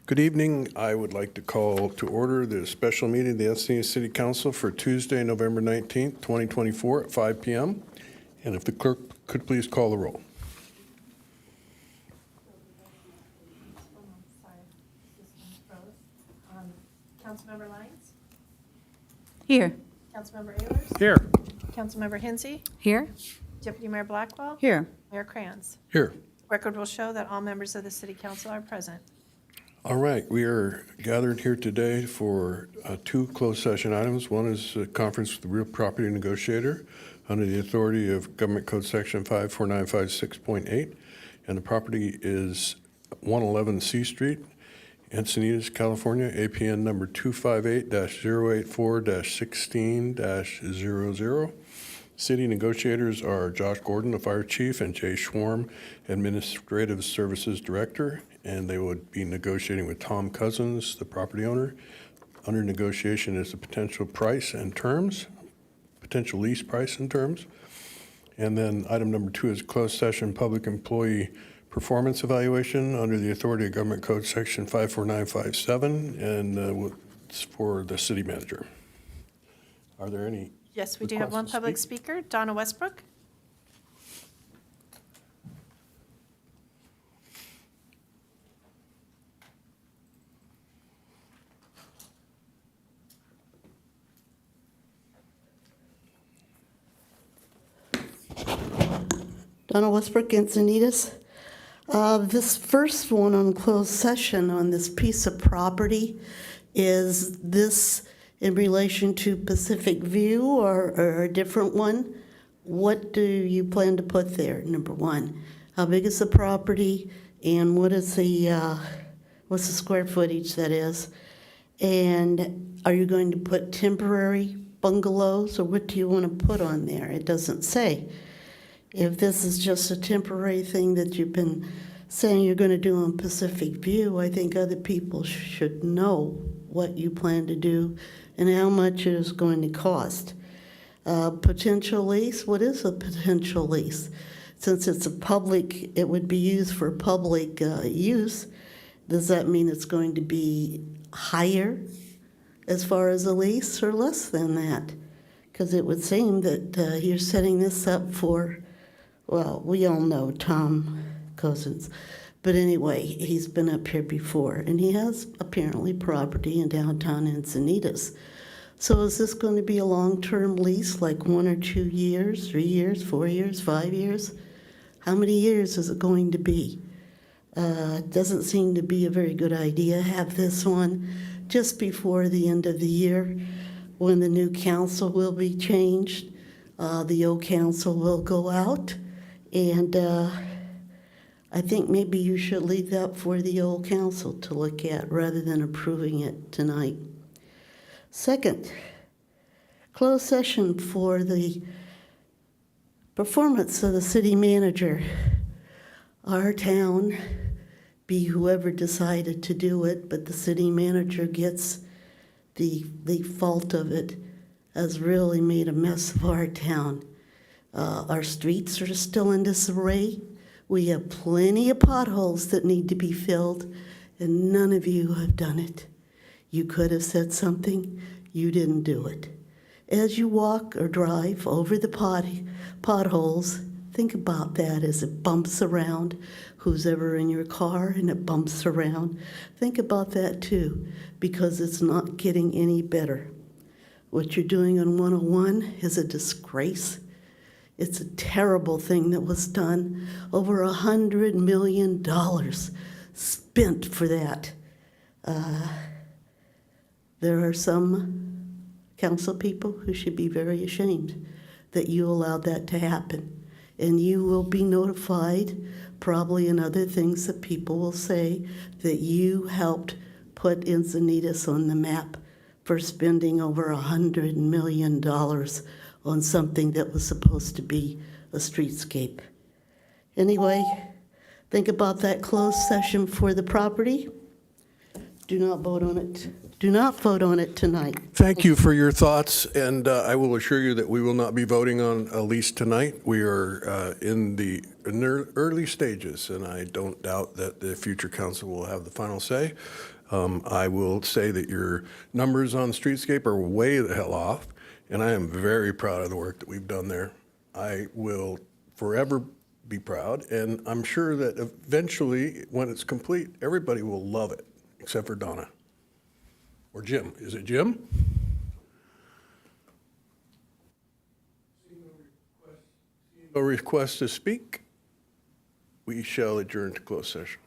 Good evening. I would like to call to order the special meeting of the Encinitas City Council for Tuesday, November 19th, 2024 at 5 p.m. And if the clerk could please call the roll. Councilmember Lyons? Here. Councilmember Ehlers? Here. Councilmember Hensy? Here. Deputy Mayor Blackwell? Here. Mayor Krantz? Here. Record will show that all members of the city council are present. All right, we are gathered here today for two closed session items. One is a conference with the real property negotiator under the authority of Government Code Section 54956.8, and the property is 111 C Street, Encinitas, California, APN number 258-084-16-00. City negotiators are Josh Gordon, the fire chief, and Jay Schwarm, administrative services director, and they would be negotiating with Tom Cousins, the property owner. Under negotiation is the potential price and terms, potential lease price and terms. And then item number 2 is closed session public employee performance evaluation under the authority of Government Code Section 54957, and it's for the city manager. Are there any? Yes, we do have one public speaker, Donna Westbrook. Donna Westbrook, Encinitas. This first one on closed session on this piece of property, is this in relation to Pacific View or a different one? What do you plan to put there, number one? How big is the property, and what is what's the square footage that is? And are you going to put temporary bungalows, or what do you want to put on there? It doesn't say. If this is just a temporary thing that you've been saying you're going to do on Pacific View, I think other people should know what you plan to do and how much it is going to cost. Potential lease, what is a potential lease? Since it's a public, it would be used for public use, does that mean it's going to be higher as far as a lease or less than that? Because it would seem that you're setting this up for, well, we all know Tom Cousins. But anyway, he's been up here before, and he has apparently property in downtown Encinitas. So is this going to be a long-term lease, like 1 or 2 years, 3 years, 4 years, 5 years? How many years is it going to be? Doesn't seem to be a very good idea. Have this one just before the end of the year when the new council will be changed. The old council will go out, and I think maybe you should leave that for the old council to look at rather than approving it tonight. Second, closed session for the performance of the city manager. Our town, be whoever decided to do it, but the city manager gets the fault of it, has really made a mess of our town. Our streets are still in disarray. We have plenty of potholes that need to be filled, and none of you have done it. You could have said something, you didn't do it. As you walk or drive over the potholes, think about that as it bumps around. Who's ever in your car and it bumps around, think about that too, because it's not getting any better. What you're doing on 101 is a disgrace. It's a terrible thing that was done. Over $100 million spent for that. There are some council people who should be very ashamed that you allowed that to happen. And you will be notified, probably in other things that people will say, that you helped put Encinitas on the map for spending over $100 million on something that was supposed to be a streetscape. Anyway, think about that closed session for the property. Do not vote on it. Do not vote on it tonight. Thank you for your thoughts, and I will assure you that we will not be voting on a lease tonight. We are in the early stages, and I don't doubt that the future council will have the final say. I will say that your numbers on streetscape are way the hell off, and I am very proud of the work that we've done there. I will forever be proud, and I'm sure that eventually, when it's complete, everybody will love it, except for Donna. Or Jim. Is it Jim? No request to speak. We shall adjourn to closed session.